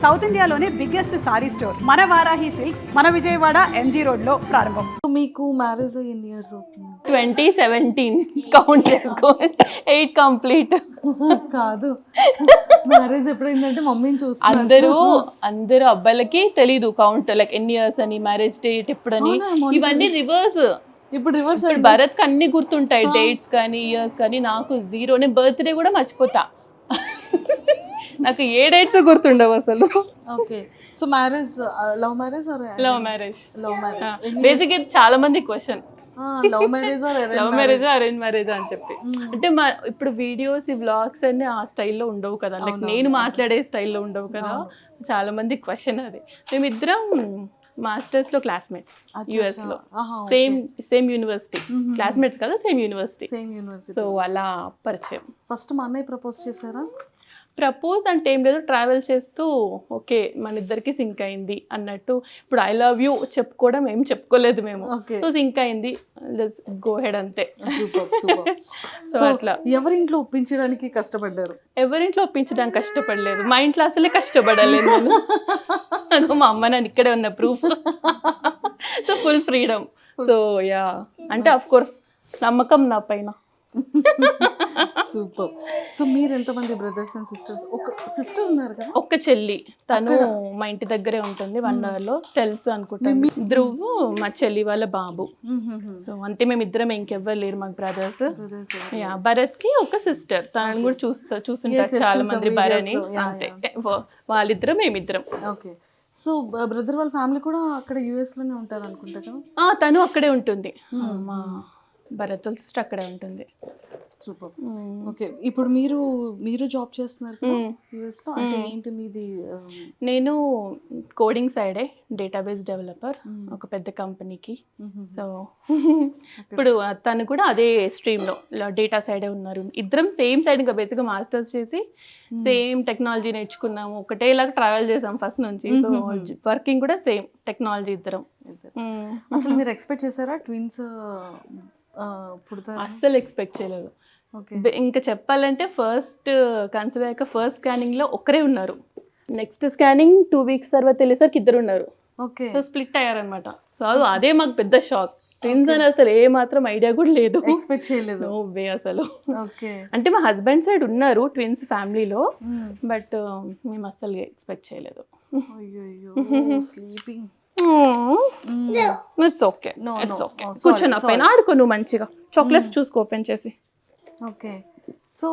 South ఇండియాలోనే biggest sorry store మన Varahi silks మన విజయవాడ ఎంజీ రోడ్ లో ప్రారంభం. మీకు మ్యారేజ్ ఎన్ని ఇయర్స్ అవుతుంది? 2017 కౌంట్ చేసుకో, 8 కంప్లీట్. కాదు, మ్యారేజ్ ఎప్పుడైందంటే మమ్మీని చూస్తున్నారు. అందరూ అబ్బాయిలకి తెలీదు కౌంట్, లైక్ ఎన్ని ఇయర్స్ అని, మ్యారేజ్ డేట్ ఎప్పుడని, ఇవన్నీ రివర్స్. ఇప్పుడు రివర్స్. భరత్ కి అన్ని గుర్తుంటాయి, డేట్స్ కానీ ఇయర్స్ కానీ. నాకు 0. నేను బర్త్డే కూడా మర్చిపోతా. నాకు ఏ డేట్స్ గుర్తుండవు అసలు. Okay, so marriage love marriage or love marriage? Love marriage. Basic ఇది చాలా మంది question, love marriage or love marriage arrange marriage అని చెప్పి. అంటే ఇప్పుడు వీడియోస్ ఈ వ్లాగ్స్ అన్ని ఆ స్టైల్లో ఉండవు కదా, లైక్ నేను మాట్లాడే స్టైల్లో ఉండవు కదా. చాలా మంది క్వశ్చన్ అది. మేమిద్దరం మాస్టర్స్ లో క్లాస్మేట్స్, యుఎస్ లో సేమ్ యూనివర్సిటీ. క్లాస్మేట్స్ కదా, సేమ్ యూనివర్సిటీ. సో అలా పరిచయం. ఫస్ట్ మా అన్నయ్య ప్రపోజ్ చేశారా? ప్రపోజ్ అంటే ఏం లేదు, ట్రావెల్ చేస్తూ ఓకే మన ఇద్దరికి సింక్ అయింది అన్నట్టు. ఇప్పుడు ఐ లవ్ యూ చెప్పుకోవడం ఏం చెప్పుకోలేదు మేము, సో సింక్ అయింది, గో హెడ్ అంతే. సో అట్లా ఎవరింట్లో ఒప్పించడానికి కష్టపడ్డారు? ఎవరింట్లో ఒప్పించడానికి కష్టపడలేదు, మా ఇంట్లో అసలే కష్టపడలేదు నేను. మా అమ్మ నాన్న ఇక్కడే ఉన్న proof. So full freedom. So yeah, అంటే అఫ్ కోర్స్ నమ్మకం నా పైన. సూపర్. సో మీరు ఎంతమంది బ్రదర్స్ అండ్ సిస్టర్స్? ఒక సిస్టర్ ఉన్నారు కదా? ఒక్క చెల్లి, తను మా ఇంటి దగ్గరే ఉంటుంది, 1 hour లో. తెలుసు అనుకుంటాను. ధ్రువ్ మా చెల్లి వాళ్ళ బాబు. సో అంతే, మేము ఇద్దరం, ఇంకెవ్వరు లేరు మాకు బ్రదర్స్. యా, భరత్ కి ఒక సిస్టర్, తనని కూడా చూస్తుంటారు చాలా మంది భరణి. అంతే, వాళ్ళిద్దరం మేమిద్దరం. ఓకే, సో బ్రదర్ వాళ్ళ ఫ్యామిలీ కూడా అక్కడ యుఎస్ లోనే ఉంటారు అనుకుంటా కదా? తను అక్కడే ఉంటుంది, మా భరత్ వాళ్ళ సిస్టర్ అక్కడే ఉంటుంది. సూపర్. ఓకే, ఇప్పుడు మీరు జాబ్ చేస్తున్నారు యుఎస్ లో, అంటే ఏంటి మీది? నేను కోడింగ్ సైడే, డేటాబేస్ డెవలపర్ ఒక పెద్ద కంపెనీకి. సో ఇప్పుడు తను కూడా అదే స్ట్రీమ్లో డేటా సైడే ఉన్నారు. ఇద్దరం సేమ్ సైడ్, ఇంకా బేసిక్గా మాస్టర్స్ చేసి సేమ్ టెక్నాలజీ నేర్చుకున్నాము, ఒకటేలాగా ట్రావెల్ చేసాం ఫస్ట్ నుంచి. సో వర్కింగ్ కూడా సేమ్ టెక్నాలజీ ఇద్దరం. అసలు మీరు ఎక్స్పెక్ట్ చేశారా ట్విన్స్ పుడతారు? అస్సలు ఎక్స్పెక్ట్ చేయలేదు. ఇంకా చెప్పాలంటే ఫస్ట్ కన్సీవ్ అయ్యాక ఫస్ట్ స్కానింగ్ లో ఒక్కరే ఉన్నారు, నెక్స్ట్ స్కానింగ్ 2 weeks తర్వాత వెళ్ళేసరికి 2 ఉన్నారు. ఓకే, సో స్ప్లిట్ అయ్యారనమాట. సో అదే మాకు పెద్ద షాక్. ట్విన్స్ అని అసలు ఏ మాత్రం ఐడియా కూడా లేదు, ఎక్స్పెక్ట్ చేయలేదు. నో వే అసలు. ఓకే, అంటే మా హస్బెండ్ సైడ్ ఉన్నారు ట్విన్స్ ఫ్యామిలీలో, బట్ మేము అసలు ఎక్స్పెక్ట్ చేయలేదు. Sleeping. It's okay, it's okay. కూర్చొని పైన ఆడుకో నువ్వు మంచిగా, చాక్లెట్స్ చూసుకో ఓపెన్ చేసి. ఓకే, సో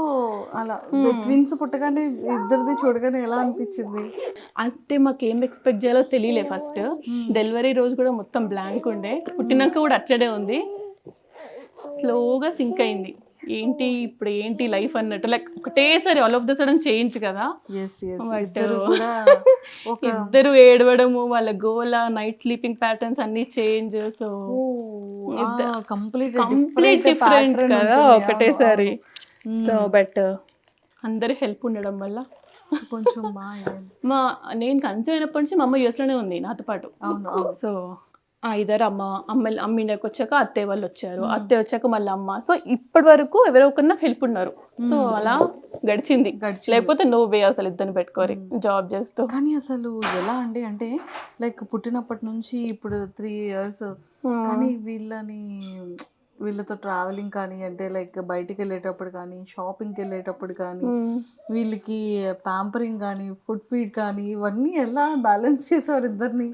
అలా ట్విన్స్ పుట్టగానే ఇద్దరిది చూడగానే ఎలా అనిపించింది? అంటే మాకు ఏం ఎక్స్పెక్ట్ చేయాలో తెలియలే. ఫస్ట్ డెలివరీ రోజు కూడా మొత్తం బ్లాంక్ ఉండే, పుట్టినాక కూడా అట్లనే ఉంది. స్లోగా సింక్ అయింది, ఏంటి ఇప్పుడు ఏంటి లైఫ్ అన్నట్టు, లైక్ ఒకటేసారి all of the sudden change కదా. ఇద్దరు ఏడవడము, వాళ్ళ గోల, నైట్ స్లీపింగ్ ప్యాటర్న్స్ అన్ని చేంజ్. సో కంప్లీట్ డిఫరెంట్ కదా ఒకటేసారి. సో బట్ అందరి హెల్ప్ ఉండడం వల్ల కొంచెం నేను కన్సీవ్ అయినప్పటి నుంచి మా అమ్మ యూఎస్లోనే ఉంది నాతో పాటు. సో ఇద్దరు అమ్మ ఇండియాకి వచ్చాక అత్తయ్య వాళ్ళు వచ్చారు, అత్తయ్య వచ్చాక మళ్ళీ అమ్మ. సో ఇప్పటి వరకు ఎవరో ఒకరినా హెల్ప్ ఉన్నారు. సో అలా గడిచింది, లేకపోతే నో వే అసలు ఇద్దరిని పెట్టుకోరి జాబ్ చేస్తూ. కానీ అసలు ఎలా అండి, అంటే లైక్ పుట్టినప్పటి నుంచి ఇప్పుడు 3 years, కానీ వీళ్ళతో ట్రావెలింగ్ కానీ, అంటే లైక్ బయటికి వెళ్ళేటప్పుడు కానీ, షాపింగ్కి వెళ్ళేటప్పుడు కానీ, వీళ్ళకి ప్యాంపరింగ్ కానీ, ఫుడ్ ఫీడ్ కానీ, ఇవన్నీ ఎలా బ్యాలెన్స్ చేసేవారు ఇద్దరిని?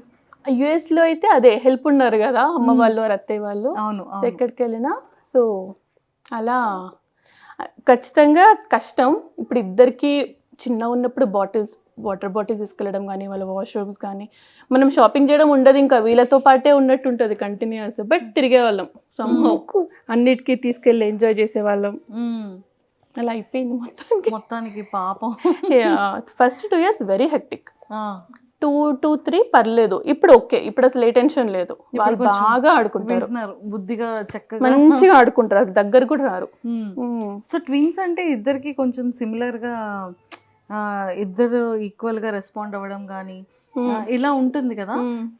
యుఎస్ లో అయితే అదే హెల్ప్ ఉన్నారు కదా, అమ్మ వాళ్ళు అత్తయ్య వాళ్ళు. అవును, ఎక్కడికి వెళ్ళినా. సో అలా ఖచ్చితంగా కష్టం. ఇప్పుడు ఇద్దరికి చిన్న ఉన్నప్పుడు వాటర్ బాటిల్స్ తీసుకెళ్ళడం కానీ, వాళ్ళ వాష్రూమ్స్ కానీ, మనం షాపింగ్ చేయడం ఉండదు, ఇంకా వీళ్ళతో పాటే ఉన్నట్టు ఉంటుంది కంటిన్యూస్. బట్ తిరిగే వాళ్ళం సంహౌ, అన్నిటికీ తీసుకెళ్ళి ఎంజాయ్ చేసేవాళ్ళం. అలా అయిపోయింది మొత్తానికి పాపం. ఫస్ట్ 2 years వెరీ హెక్టిక్, 2-3 పర్లేదు. ఇప్పుడు ఓకే, ఇప్పుడు అసలు ఏ టెన్షన్ లేదు. వాళ్ళు బాగా ఆడుకుంటారు, బుద్ధిగా చక్కగా మంచిగా ఆడుకుంటారు, అసలు దగ్గర కూడా రారు. సో ట్విన్స్ అంటే ఇద్దరికి కొంచెం సిమిలర్ గా ఇద్దరు ఈక్వల్ గా రెస్పాండ్ అవ్వడం కానీ ఇలా ఉంటుంది కదా.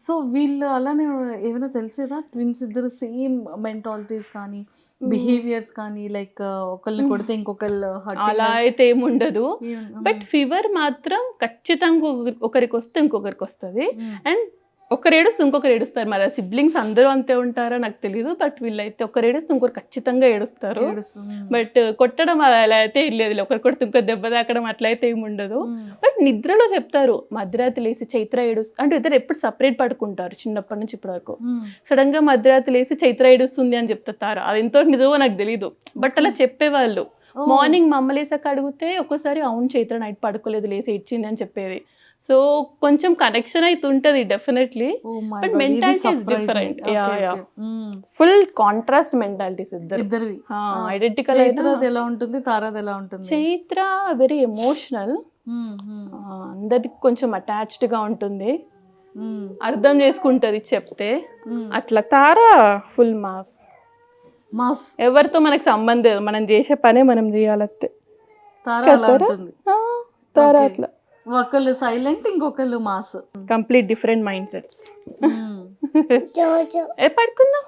సో వీళ్ళు అలానే ఏమైనా తెలిసేదా ట్విన్స్ ఇద్దరు సేమ్ మెంటాలిటీస్ కానీ బిహేవియర్స్ కానీ లైక్ ఒకళ్ళని కొడితే ఇంకొకళ్ళు అలా అయితే ఏముండదు. బట్ ఫీవర్ మాత్రం ఖచ్చితంగా ఒకరికి వస్తే ఇంకొకరికి వస్తుంది. అండ్ ఒకరు ఏడుస్తే ఇంకొకరు ఏడుస్తారు. మరి సిబ్లింగ్స్ అందరూ అంతే ఉంటారో నాకు తెలియదు. బట్ వీళ్ళైతే ఒకరు ఏడుస్తే ఇంకొకరు ఖచ్చితంగా ఏడుస్తారు. బట్ కొట్టడం అలా అయితే లేదు. ఒకరు కొడితే ఇంకో దెబ్బ తాకడం అట్లయితే ఏమి ఉండదు. బట్ నిద్రలో చెప్తారు మధ్యరాత్రి లేసి చైత్ర ఏడుస్తుంది అంటే ఇద్దరు ఎప్పుడు సపరేట్ పడుకుంటారు చిన్నప్పటి నుంచి ఇప్పటి వరకు. సడన్ గా మధ్యరాత్రి లేసి చైత్ర ఏడుస్తుంది అని చెప్తారు. అది ఎంతో నిజమో నాకు తెలీదు. బట్ అలా చెప్పేవాళ్ళు. మార్నింగ్ మా అమ్మ లేసాక అడిగితే ఒక్కోసారి అవును చైత్ర నైట్ పడుకోలేదు లేసి ఇచ్చింది అని చెప్పేది. సో కొంచెం కనెక్షన్ అయితే ఉంటది definitely. But mentality is different. Full contrast mentalities ఇద్దరు. ఐడెంటికల్ ఎలా ఉంటుంది, తారాది ఎలా ఉంటుంది? చైత్ర వెరీ ఎమోషనల్, అందరికి కొంచెం అటాచ్డ్ గా ఉంటుంది, అర్థం చేసుకుంటది చెప్తే. అట్లా తారా ఫుల్ మాస్. ఎవరితో మనకు సంబంధం, మనం చేసే పనే మనం చేయాలంతే. తారా అట్లా ఒకళ్ళు సైలెంట్, ఇంకొకళ్ళు mass. Complete different mind sets. పడుకున్నా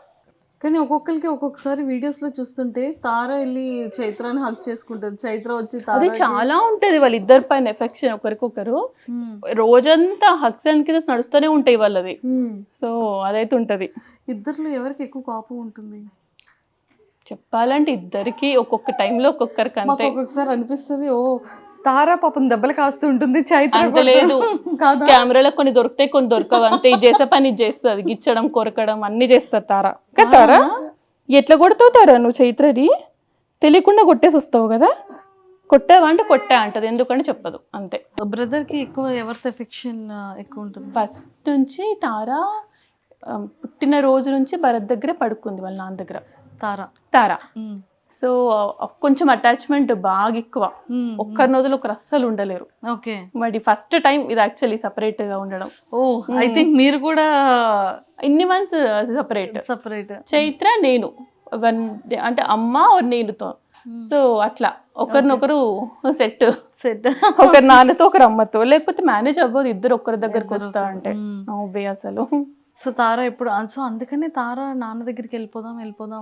కానీ ఒక్కొక్కరికి ఒక్కొక్కసారి వీడియోస్ లో చూస్తుంటే తార వెళ్ళి చైత్రాన్ని హక్ చేసుకుంటది, చైత్ర వచ్చి అది చాలా ఉంటది వాళ్ళిద్దరి పైన ఎఫెక్షన్ ఒకరికొకరు. రోజంతా హక్స్ అండ్ కిసెస్ నడుస్తూనే ఉంటాయి వాళ్ళది. సో అదైతే ఉంటది. ఇద్దరిలో ఎవరికి ఎక్కువ కోపం ఉంటుంది? చెప్పాలంటే ఇద్దరికి ఒక్కొక్క టైంలో ఒక్కొక్కరికి అంతే. ఒక్కొక్కసారి అనిపిస్తుంది ఓ తారా పాపం దెబ్బలు కాస్తూ ఉంటుంది, చైత్ర అంత లేదు. కెమెరాలో కొన్ని దొరుకుతాయి కొన్ని దొరకవు అంతే. ఇది చేసే పని ఇది చేస్తుంది, గిచ్చడం కొరకడం అన్ని చేస్తారు తారా. తారా ఎట్లా కొడతావు తారా నువ్వు చైత్రది? తెలియకుండా కొట్టేసి వస్తావు కదా. కొట్టావా అంటే కొట్టా అంటది, ఎందుకంటే చెప్పదు అంతే. బ్రదర్ కి ఎక్కువ ఎవరితో ఎఫెక్షన్ ఎక్కువ ఉంటుంది? ఫస్ట్ నుంచి తారా పుట్టిన రోజు నుంచి భరత్ దగ్గరే పడుకుంది వాళ్ళ నాన్న దగ్గర. తారా సో కొంచెం అటాచ్మెంట్ బాగా ఎక్కువ. ఒక్కరి నదులు ఒకరు అస్సలు ఉండలేరు. ఓకే. మరి ఫస్ట్ టైం ఇది యాక్చువల్లీ సపరేట్ గా ఉండడం. ఐ థింక్ మీరు కూడా ఇన్ని మంత్స్ సపరేట్. చైత్ర నేను అంటే అమ్మ నేనుతో. సో అట్లా ఒకరినొకరు సెట్ ఒకరి నాన్నతో ఒకరు అమ్మతో, లేకపోతే మేనేజ్ అవ్వదు ఇద్దరు ఒక్కరి దగ్గరకు వస్తా అంటే అసలు. సో తారా ఎప్పుడు, సో అందుకనే తారా నాన్న దగ్గరికి వెళ్ళిపోదాం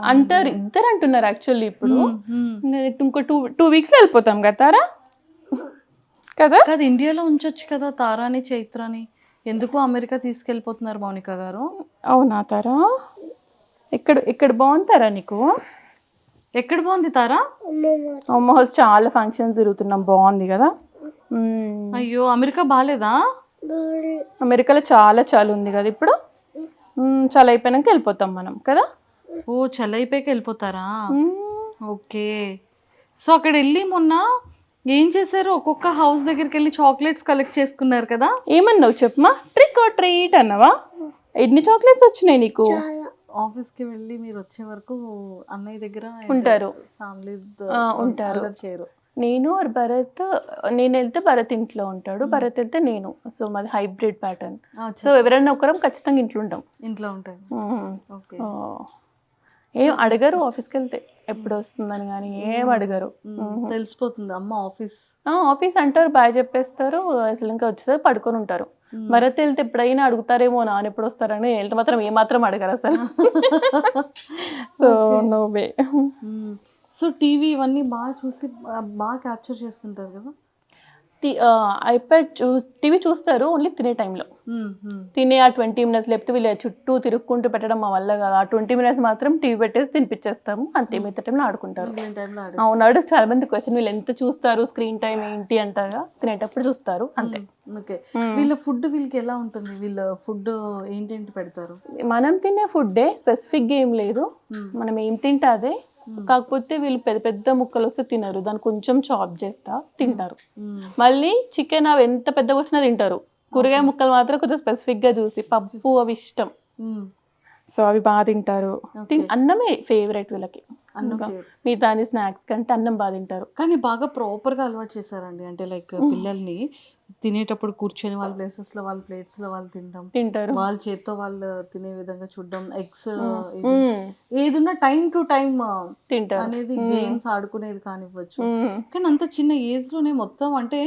అంటారు. ఇద్దరు అంటున్నారు యాక్చువల్లీ. ఇప్పుడు ఇంకో 2 weeks లో వెళ్ళిపోతాం కదా తారా కదా. ఇండియాలో ఉంచొచ్చు కదా తారాని చైత్రాని, ఎందుకు అమెరికా తీసుకెళ్ళిపోతున్నారు మౌనిక గారు? అవునా తారా? ఇక్కడ బాగుంటారా నీకు? ఎక్కడ బాగుంది తారా? అమ్మ హౌస్ చాలా ఫంక్షన్స్ జరుగుతున్నాం, బాగుంది కదా. అయ్యో అమెరికా బాగాలేదా? అమెరికాలో చాలా ఉంది కదా ఇప్పుడు. చాలా అయిపోయినాక వెళ్ళిపోతాం మనం కదా. చలి అయిపోయాక వెళ్ళిపోతారా? ఓకే. సో అక్కడ వెళ్ళి మొన్న ఏం చేశారు? ఒక్కొక్క హౌస్ దగ్గరికి వెళ్ళి చాక్లెట్స్ కలెక్ట్ చేసుకున్నారు కదా. ఏమన్నావు చెప్పమా? ట్రిక్ ఆర్ ట్రీట్ అన్నావా? ఎన్ని చాక్లెట్స్ వచ్చినాయి నీకు? ఆఫీస్కి వెళ్ళి మీరు వచ్చే వరకు అన్నయ్య దగ్గర ఉంటారు, ఫ్యామిలీ ఉంటారు. చేయరు. నేను భరత్, నేను వెళ్తే భరత్ ఇంట్లో ఉంటాడు, భరత్ వెళ్తే నేను. సో మాది హైబ్రిడ్ ప్యాటర్న్. సో ఎవరైనా ఒకరం ఖచ్చితంగా ఇంట్లో ఉంటాం. ఏం అడగరు ఆఫీస్కి వెళ్తే ఎప్పుడు వస్తుందని కానీ ఏం అడగరు. తెలిసిపోతుంది అమ్మ ఆఫీస్ అంటారు, బాయ్ చెప్పేస్తారు, అసలు ఇంకా వచ్చేసరికి పడుకొని ఉంటారు. భరత్ వెళ్తే ఎప్పుడైనా అడుగుతారేమో నాన్న ఎప్పుడు వస్తారని, వెళ్తే మాత్రం ఏమాత్రం అడగరు అసలు. So no way. So TV ఇవన్నీ బాగా చూసి బాగా క్యాప్చర్ చేస్తుంటారు కదా. ఐప్యాడ్ టీవీ చూస్తారు ఓన్లీ తినే టైంలో. తినే ఆ 20 minutes, లేకపోతే వీళ్ళు చుట్టూ తిరుక్కుంటూ పెట్టడం మా వల్ల కాదు. ఆ 20 minutes మాత్రం టీవీ పెట్టేసి తినిపించేస్తాము అంతే. మిగతా టైంలో ఆడుకుంటారు. అవునాడు చాలా మంది క్వశ్చన్, వీళ్ళు ఎంత చూస్తారు స్క్రీన్ టైం ఏంటి అంటారా, తినేటప్పుడు చూస్తారు అంతే. ఓకే. వీళ్ళ ఫుడ్ వీళ్ళకి ఎలా ఉంటుంది? వీళ్ళ ఫుడ్ ఏంటేంటి పెడతారు? మనం తినే ఫుడ్డే, స్పెసిఫిక్గా ఏం లేదు, మనం ఏం తింటే అదే. కాకపోతే వీళ్ళు పెద్ద ముక్కలు వస్తే తినరు, దాన్ని కొంచెం చాప్ చేస్తా తింటారు. మళ్ళీ చికెన్ అవి ఎంత పెద్దగా వచ్చినా తింటారు. కూరగాయ ముక్కలు మాత్రం కొంచెం స్పెసిఫిక్ గా చూసి, పప్పు అవి ఇష్టం. సో అవి బాగా తింటారు. అన్నమే ఫేవరెట్ వీళ్ళకి. మిగతా స్నాక్స్ కంటే అన్నం బాగా తింటారు. కానీ బాగా ప్రాపర్ గా అలవాటు చేశారండి. అంటే లైక్ పిల్లల్ని తినేటప్పుడు కూర్చొని వాళ్ళ ప్లేసెస్ లో వాళ్ళ ప్లేట్స్ లో వాళ్ళు తింటారు, వాళ్ళ చేత్తో వాళ్ళు తినే విధంగా చూడడం, ఎగ్స్ ఏదున్నా టైం టు టైం తింటారు అనేది, గేమ్స్ ఆడుకునేది కానివ్వచ్చు. కానీ అంత చిన్న ఏజ్ లోనే మొత్తం అంటే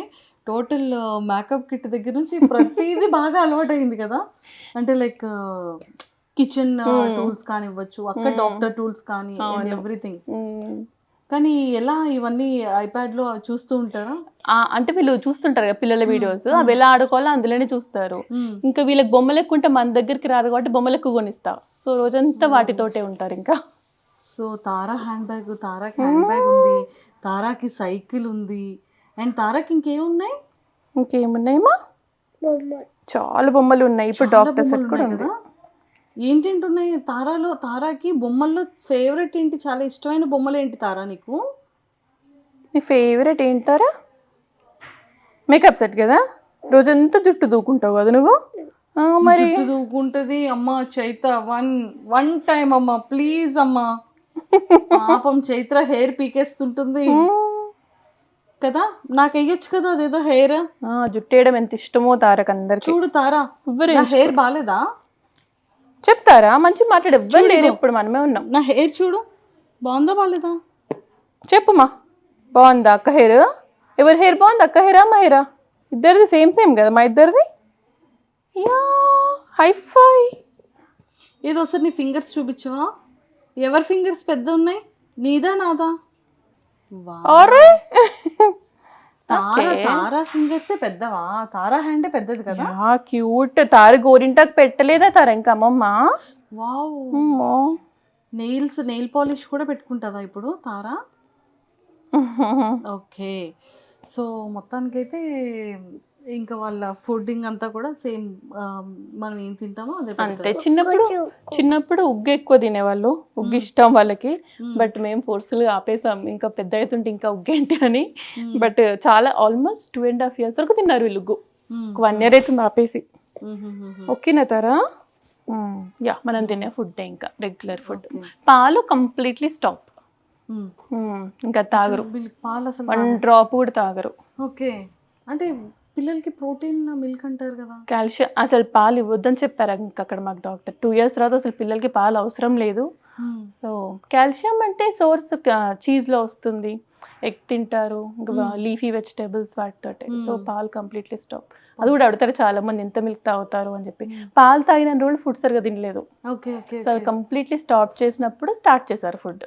టోటల్ మేకప్ కిట్ దగ్గర నుంచి ప్రతిదీ బాగా అలవాటైంది కదా. అంటే లైక్ కిచెన్ టూల్స్ కానివ్వచ్చు, అక్కడ డాక్టర్ టూల్స్ కానీ ఎవ్రీథింగ్. కానీ ఎలా ఇవన్నీ ఐప్యాడ్ లో చూస్తూ ఉంటారా? అంటే వీళ్ళు చూస్తుంటారు కదా పిల్లల వీడియోస్, అవి ఎలా ఆడుకోవాలో అందులోనే చూస్తారు. ఇంకా వీళ్ళకి బొమ్మలు ఎక్కువ ఉంటే మన దగ్గరికి రారు కాబట్టి బొమ్మలు ఎక్కువ కొనిస్తా. సో రోజంతా వాటితోటే ఉంటారు ఇంకా. సో తారా హ్యాండ్ బ్యాగ్, తారాకి హ్యాండ్ బ్యాగ్ ఉంది, తారాకి సైకిల్ ఉంది, అండ్ తారాకి ఇంకేమున్నాయి? ఇంకేమున్నాయమ్మా? చాలా బొమ్మలు ఉన్నాయి. ఇప్పుడు డాక్టర్ సెట్ కూడా ఉంది. ఏంటేంటి ఉన్నాయి తారాలో? తారాకి బొమ్మల్లో ఫేవరెట్ ఏంటి? చాలా ఇష్టమైన బొమ్మలు ఏంటి తారా నీకు? నీ ఫేవరెట్ ఏంటారా? మేకప్ సెట్ కదా, రోజంతా జుట్టు దూకుంటావు కదా నువ్వు. మరి జుట్టు దూకుంటది అమ్మ చైత్ర. వన్ టైం అమ్మా ప్లీజ్ అమ్మా. పాపం చైత్ర హెయిర్ పీకేస్తుంటుంది కదా, నాకు వేయొచ్చు కదా అదేదో హెయిర్. జుట్టు వేయడం ఎంత ఇష్టమో తారకు అందరికి. చూడు తారా, హెయిర్ బాలేదా? చెప్తారా? మంచి మాట్లాడు. ఎవ్వరు లేరు, ఇప్పుడు మనమే ఉన్నాం. నా హెయిర్ చూడు, బాగుందా బాలేదా? చెప్పుమా, బాగుందా అక్క హెయిర్? ఎవరి హెయిర్ బాగుంది, అక్క హెయిరా మా హెయిరా? ఇద్దరిది సేమ్ కదా మా ఇద్దరిది. Yeah hi fi. ఏదో ఒకసారి నీ ఫింగర్స్ చూపించవా? ఎవరి ఫింగర్స్ పెద్ద ఉన్నాయి, నీదా నాదా? తారా ఫింగర్స్ పెద్దవా? తారా హ్యాండ్ పెద్దది కదా. క్యూట్. తార గోరింటాకు పెట్టలేదా తార ఇంకా అమ్మమ్మ? వావ్. నెయిల్ పాలిష్ కూడా పెట్టుకుంటుందా ఇప్పుడు తారా? ఓకే. సో మొత్తానికైతే ఇంకా వాళ్ళ ఫుడ్డింగ్ అంతా కూడా సేమ్, మనం ఏం తింటామో అదే అంతే. చిన్నప్పుడు ఉగ్గు ఎక్కువ తినేవాళ్ళు, ఉగ్గు ఇష్టం వాళ్ళకి. బట్ మేము ఫోర్స్ఫుల్గా ఆపేసాం, ఇంకా పెద్ద అవుతుంటే ఇంకా ఉగ్గు ఏంటి అని. బట్ చాలా ఆల్మోస్ట్ 2.5 years వరకు తిన్నారు వీళ్ళు ఉగ్గు. 1 year అవుతుంది ఆపేసి. ఓకేనా తారా? యా, మనం తినే ఫుడ్ ఇంకా రెగ్యులర్ ఫుడ్. పాలు కంప్లీట్లీ స్టాప్, ఇంకా తాగరు. పాలు అసలు 1 drop కూడా తాగరు. ఓకే. అంటే పిల్లలకి ప్రోటీన్ మిల్క్ అంటారు కదా, కాల్షియం. అసలు పాలు ఇవ్వద్దని చెప్పారు ఇంకా అక్కడ మాకు డాక్టర్. 2 years తర్వాత అసలు పిల్లలకి పాలు అవసరం లేదు. సో కాల్షియం అంటే సోర్స్ చీజ్లో వస్తుంది, ఎగ్ తింటారు, ఇంకా లీఫీ వెజిటేబుల్స్ వాటితోటే. సో పాలు కంప్లీట్లీ స్టాప్. అది కూడా అడుగుతారు చాలా మంది, ఎంత మిల్క్ తాగుతారు అని చెప్పి. పాలు తాగిన రోజులు ఫుడ్ సరిగా తినలేదు. సో అది కంప్లీట్లీ స్టాప్ చేసినప్పుడు స్టార్ట్ చేశారు ఫుడ్.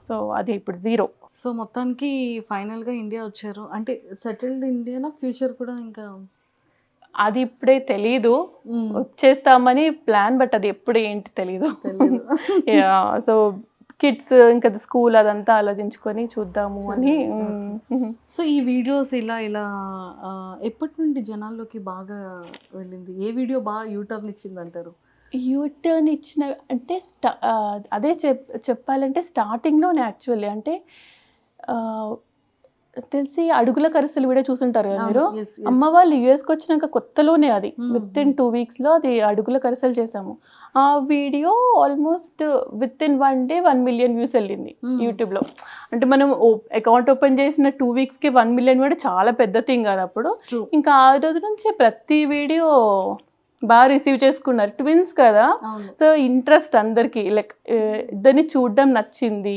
సో అది ఇప్పుడు 0. సో మొత్తానికి ఫైనల్గా ఇండియా వచ్చారు అంటే సెటిల్డ్ ఇండియానా ఫ్యూచర్ కూడా? ఇంకా అది ఇప్పుడే తెలీదు, వచ్చేస్తామని ప్లాన్, బట్ అది ఎప్పుడు ఏంటి తెలీదు. సో కిడ్స్ ఇంకా స్కూల్ అదంతా ఆలోచించుకొని చూద్దాము అని. సో ఈ వీడియోస్ ఇలా ఎప్పటి నుండి జనాల్లోకి బాగా వెళ్ళింది? ఏ వీడియో బాగా యూటర్న్ ఇచ్చింది అంటారు? యూటర్న్ ఇచ్చిన అంటే అదే చెప్పాలంటే స్టార్టింగ్లోనే యాక్చువల్లీ. అంటే తెలిసి అడుగుల కరిసెలు వీడియో చూసుంటారు కదా మీరు. అమ్మ వాళ్ళు యుఎస్కి వచ్చినాక కొత్తలోనే అది విత్ ఇన్ 2 weeksలో అది అడుగుల కరిసెలు చేసాము. ఆ video almost with in 1 day 1 million views వెళ్ళింది యూట్యూబ్లో. అంటే మనం అకౌంట్ ఓపెన్ చేసిన 2 weeksకి 1 million కూడా చాలా పెద్ద థింగ్ కదా అప్పుడు. ఇంకా ఆ రోజు నుంచి ప్రతి వీడియో బాగా రిసీవ్ చేసుకున్నారు. ట్విన్స్ కదా, సో ఇంట్రెస్ట్ అందరికి, లైక్ ఇద్దరిని చూడడం నచ్చింది.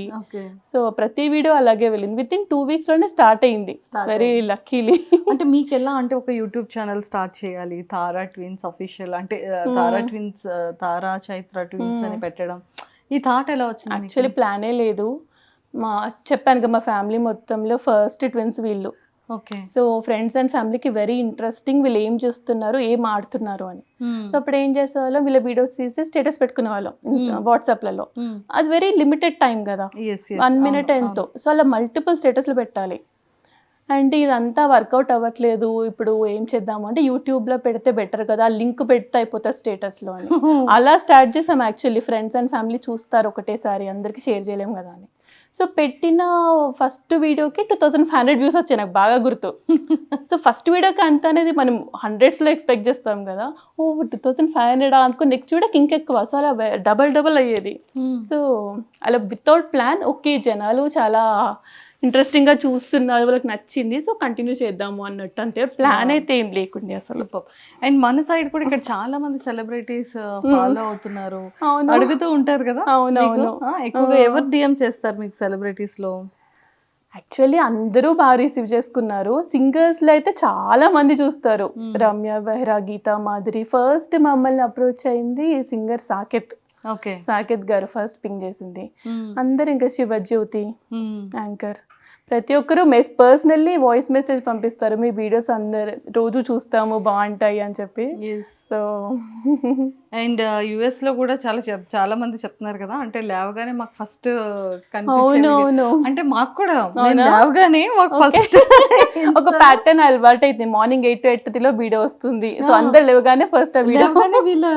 సో ప్రతి వీడియో అలాగే వెళ్ళింది. విత్ ఇన్ 2 weeksలోనే స్టార్ట్ అయింది. Very luckily. అంటే మీకు ఎలా అంటే ఒక యూట్యూబ్ ఛానల్ స్టార్ట్ చేయాలి, తారా ట్విన్స్ అఫీషియల్, అంటే తారా ట్విన్స్, తారా చైత్ర ట్విన్స్ అని పెట్టడం, ఈ థాట్ ఎలా వచ్చింది? యాక్చువల్లీ ప్లానే లేదు. చెప్పాను కదా, మా ఫ్యామిలీ మొత్తంలో ఫస్ట్ ట్విన్స్ వీళ్ళు. ఓకే. సో ఫ్రెండ్స్ అండ్ ఫ్యామిలీకి వెరీ ఇంట్రెస్టింగ్, వీళ్ళు ఏం చేస్తున్నారు, ఏం ఆడుతున్నారు అని. సో అప్పుడు ఏం చేసేవాళ్ళం, వీళ్ళ వీడియోస్ తీసి స్టేటస్ పెట్టుకునే వాళ్ళం వాట్సాప్లలో. అది వెరీ లిమిటెడ్ టైం కదా, 1 minute ఎంతో. సో అలా మల్టిపుల్ స్టేటస్లు పెట్టాలి. అంటే ఇదంతా వర్కౌట్ అవ్వట్లేదు, ఇప్పుడు ఏం చేద్దాము అంటే యూట్యూబ్లో పెడితే బెటర్ కదా, లింక్ పెడితే అయిపోతుంది స్టేటస్లో అని. అలా స్టార్ట్ చేసాం. యాక్చువల్లీ ఫ్రెండ్స్ అండ్ ఫ్యామిలీ చూస్తారు ఒకటేసారి, అందరికీ షేర్ చేయలేము కదా అని. సో పెట్టిన ఫస్ట్ వీడియోకి 2500 views వచ్చాయి, నాకు బాగా గుర్తు. సో ఫస్ట్ వీడియోకి అంత అనేది మనం 100sలో ఎక్స్పెక్ట్ చేస్తాం కదా. 2500 అనుకో, నెక్స్ట్ వీడియోకి ఇంకెక్కువ. సో అలా డబల్ అయ్యేది. సో అలా వితౌట్ ప్లాన్, ఓకే జనాలు చాలా ఇంట్రెస్టింగ్గా చూస్తున్నారు, వాళ్ళకి నచ్చింది, సో కంటిన్యూ చేద్దాము అన్నట్టు, అంతే. ప్లాన్ అయితే ఏం లేకుండే అసలు. అండ్ మన సైడ్ కూడా ఇక్కడ చాలా మంది సెలబ్రిటీస్ ఫాలో అవుతున్నారు, అడుగుతూ ఉంటారు కదా. అవునవును. ఎక్కువగా ఎవరు డిఎం చేస్తారు మీకు సెలబ్రిటీస్ లో? యాక్చువల్లీ అందరూ బాగా రిసీవ్ చేసుకున్నారు. సింగర్స్లో అయితే చాలా మంది చూస్తారు. రమ్య బెహ్రా, గీతా మాధురి. ఫస్ట్ మమ్మల్ని అప్రోచ్ అయింది సింగర్ సాకేత్. ఓకే. సాకేత్ గారు ఫస్ట్ పింగ్ చేసింది. అందరు ఇంకా శివజ్యోతి యాంకర్ ప్రతి ఒక్కరు పర్సనల్లీ వాయిస్ మెసేజ్ పంపిస్తారు, మీ వీడియోస్ అందరు రోజు చూస్తాము బాగుంటాయి అని చెప్పి. సో అండ్ యుఎస్ లో కూడా చాలా మంది చెప్తున్నారు కదా, అంటే లేవగానే మాకు ఫస్ట్ కనిపించేది, అంటే మాకు కూడా లేవగానే మాకు ఫస్ట్ ఒక ప్యాటర్న్ అలవాటు అయితే మార్నింగ్ 8 to 8:30 వీడియో వస్తుంది. సో అందరు లేవగానే ఫస్ట్ వీళ్ళ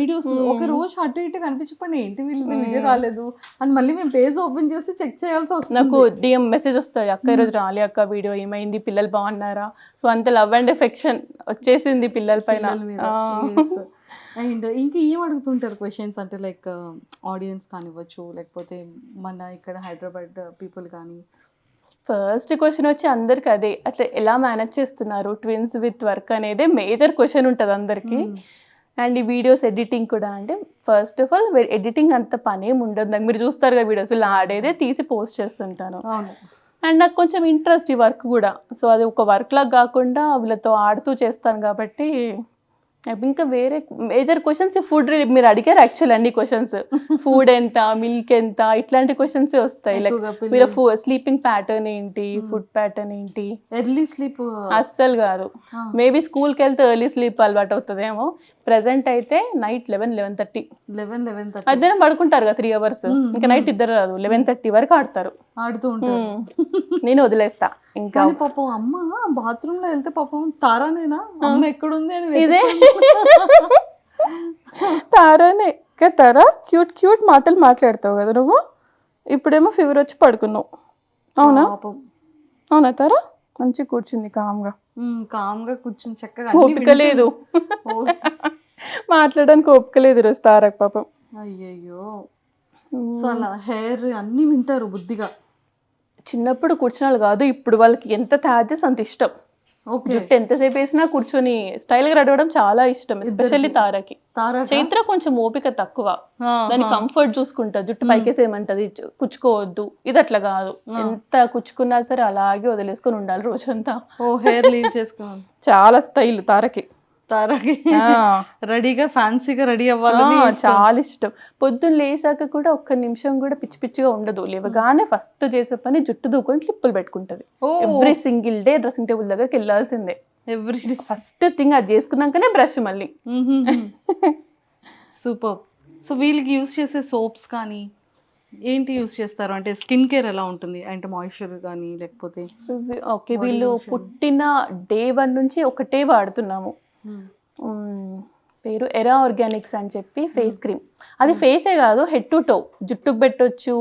వీడియోస్ ఒక రోజు అటు ఇటు కనిపించకపోయినా ఏంటి వీళ్ళు రాలేదు అని మళ్ళీ మేము పేజ్ ఓపెన్ చేసి చెక్ చేయాల్సి వస్తుంది. నాకు డిఎం మెసేజ్ వస్తుంది, అక్క ఈరోజు రాలే అక్క వీడియో, ఏమైంది, పిల్లలు బాగున్నారా? సో అంత లవ్ అండ్ ఎఫెక్షన్ వచ్చేసింది పిల్లల పైన. అండ్ ఇంకా ఏం అడుగుతుంటారు క్వశ్చన్స్, అంటే లైక్ ఆడియన్స్ కానివ్వచ్చు, లేకపోతే మన ఇక్కడ హైదరాబాద్ పీపుల్ కానీ? ఫస్ట్ క్వశ్చన్ వచ్చి అందరికి అదే, అట్లా ఎలా మేనేజ్ చేస్తున్నారు ట్విన్స్ విత్ వర్క్ అనేది మేజర్ క్వశ్చన్ ఉంటుంది అందరికి. అండ్ ఈ వీడియోస్ ఎడిటింగ్ కూడా, అంటే ఫస్ట్ ఆఫ్ ఆల్ ఎడిటింగ్ అంత పని ఏమి ఉండదు నాకు. మీరు చూస్తారు కదా వీడియోస్, వీళ్ళు ఆడేదే తీసి పోస్ట్ చేస్తుంటాను. అండ్ నాకు కొంచెం ఇంట్రెస్ట్ ఈ వర్క్ కూడా. సో అది ఒక వర్క్ లాగా కాకుండా వీళ్ళతో ఆడుతూ చేస్తాను కాబట్టి ఇంకా వేరే మేజర్ క్వశ్చన్స్ ఫుడ్ మీరు అడిగారు యాక్చువల్ అన్ని క్వశ్చన్స్. ఫుడ్ ఎంత, మిల్క్ ఎంత, ఇట్లాంటి క్వశ్చన్స్ వస్తాయి. లైక్ మీరు స్లీపింగ్ ప్యాటర్న్ ఏంటి, ఫుడ్ ప్యాటర్న్ ఏంటి. ఎర్లీ స్లీప్ అస్సలు కాదు, మేబీ స్కూల్కి వెళ్తే ఎర్లీ స్లీప్ అలవాటు అవుతుందేమో. ప్రెసెంట్ అయితే నైట్ 11-11:30 మధ్యాహ్నం పడుకుంటారు కదా 3 hours. ఇంకా నైట్ ఇద్దరు రాదు, 11:30 వరకు ఆడుతూ ఉంటారు. నేను వదిలేస్తా. ఇంకా పాపం అమ్మ బాత్రూమ్ లో వెళ్తే పాపం తారానేనా అమ్మ ఎక్కడుంది అని ఇదే తారానే తారా క్యూట్ క్యూట్ మాటలు మాట్లాడతావు కదా నువ్వు. ఇప్పుడేమో ఫీవర్ వచ్చి పడుకున్నావు. అవునా అవునా తారా? మంచి కూర్చుంది కామ్గా కూర్చుని చక్కగా. ఓపిక లేదు మాట్లాడడానికి, ఓపిక లేదు ఈరోజు తారకు పాపం. అయ్యయ్యో. సో అలా హెయిర్ అన్ని వింటారు బుద్ధిగా. చిన్నప్పుడు కూర్చున్న వాళ్ళు కాదు, ఇప్పుడు వాళ్ళకి ఎంత తయారు చేసి అంత ఇష్టం. జుట్టు ఎంతసేపు వేసినా కూర్చొని స్టైల్ గా రెడవడం చాలా ఇష్టం, ఎస్పెషల్లీ తారకి. చైత్ర కొంచెం ఓపిక తక్కువ, దాని కంఫర్ట్ చూసుకుంటా, జుట్టు పైకేసేయమంటది, కుచ్చుకోవద్దు. ఇది అట్లా కాదు, ఎంత కుచ్చుకున్నా సరే అలాగే వదిలేసుకొని ఉండాలి రోజంతా. హెయిర్ లీవ్ చేసుకోవాలి. చాలా స్టైల్ తారకి రెడీగా ఫ్యాన్సీగా రెడీ అవ్వాలి, చాలా ఇష్టం. పొద్దున్న లేసాక కూడా ఒక్క నిమిషం కూడా పిచ్చి పిచ్చిగా ఉండదు. లేవగానే ఫస్ట్ చేసే పని జుట్టు దూకొని క్లిప్పులు పెట్టుకుంటది. Every single day dressing table దగ్గరికి వెళ్ళాల్సిందే. ఎవ్రీ డే ఫస్ట్ థింగ్ అది చేసుకున్నాకనే బ్రష్ మళ్ళీ. సూపర్. సో వీళ్ళకి యూస్ చేసే సోప్స్ కానీ ఏంటి యూస్ చేస్తారు, అంటే స్కిన్ కేర్ ఎలా ఉంటుంది, అంటే మాయిశ్చర్ కానీ లేకపోతే? ఓకే, వీళ్ళు పుట్టిన day 1 నుంచి ఒకటే వాడుతున్నాము. పేరు ఎరా ఆర్గానిక్స్ అని చెప్పి ఫేస్ క్రీమ్. అది ఫేసే కాదు, హెడ్ టు టో, జుట్టుకు పెట్టొచ్చు.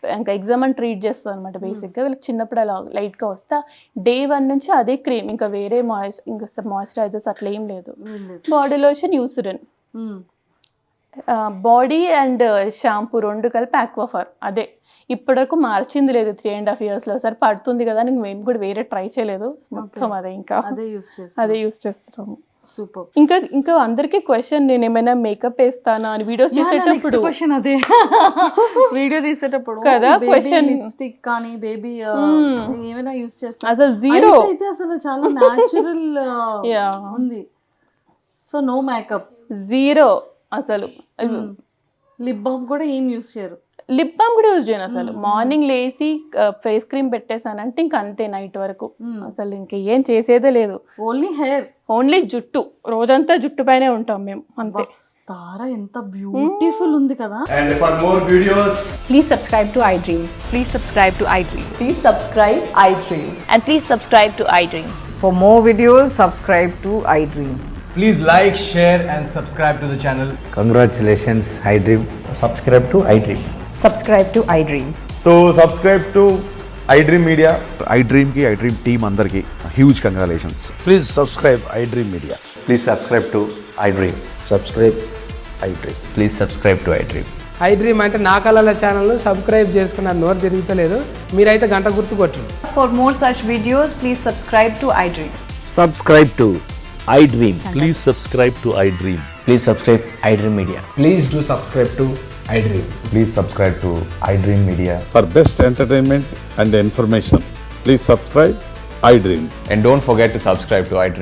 ఇంకా ఎగ్జామ్ అని ట్రీట్ చేస్తుంది అనమాట బేసిక్గా. వీళ్ళకి చిన్నప్పుడు అలా లైట్గా వస్తా day 1 నుంచి అదే క్రీమ్, ఇంకా వేరే ఇంకా మాయిశ్చరైజర్స్ అట్లా ఏం లేదు. Body lotion, Eucerin, body and shampoo 2 కలిపి ఆక్వాఫర్. అదే ఇప్పటికు మార్చింది లేదు 3.5 yearsలో. సరే పడుతుంది కదా అని మేము కూడా వేరే ట్రై చేయలేదు, మొత్తం అదే ఇంకా అదే యూస్ చేస్తున్నాము. సూపర్. ఇంకా అందరికి క్వశ్చన్, నేను ఏమైనా మేకప్ వేస్తానా అని వీడియోస్ చేసేటప్పుడు క్వశ్చన్ అదే. వీడియో తీసేటప్పుడు కదా క్వశ్చన్, లిప్స్టిక్ కానీ బేబీ ఏమైనా యూస్ చేస్తా? అసలు జీరో అయితే అసలు చాలా న్యాచురల్ ఉంది. సో నో మేకప్, జీరో అసలు. లిప్ బామ్ కూడా ఏం యూస్ చేయరు? లిప్ బామ్ కూడా యూజ్ చేయను అసలు. మార్నింగ్ లేసి ఫేస్ క్రీమ్ పెట్టేసానంటే ఇంక అంతే, నైట్ వరకు అసలు ఇంక ఏం చేసేదే లేదు. ఓన్లీ హెయిర్, ఓన్లీ జుట్టు, రోజంతా జుట్టు పైనే ఉంటాం మేము అంతే. తారా ఎంత బ్యూటిఫుల్ ఉంది కదా. And for more videos, please subscribe to iDream. Please subscribe to iDream. Please subscribe iDream. And please subscribe to iDream. For more videos, subscribe to iDream. please like, share and subscribe to the channel. Congratulations, iDream. Subscribe to iDream. Subscribe to iDream. So subscribe to iDream Media. iDream ki iDream team andarki huge congratulations. Please subscribe iDream Media. Please subscribe to iDream. Subscribe iDream. Please subscribe to iDream. iDream అంటే నా కళల ఛానల్ను subscribe చేసుకున్న నోరు తిరుగుతలేదు, మీరైతే గంట గుర్తు కొట్టండి. For more such videos, please subscribe to iDream. Subscribe to iDream. Please subscribe to iDream. Please subscribe iDream Media. Please do subscribe to iDream. Please subscribe to iDream Media. For best entertainment and information, please subscribe iDream. And don't forget to subscribe to iDream.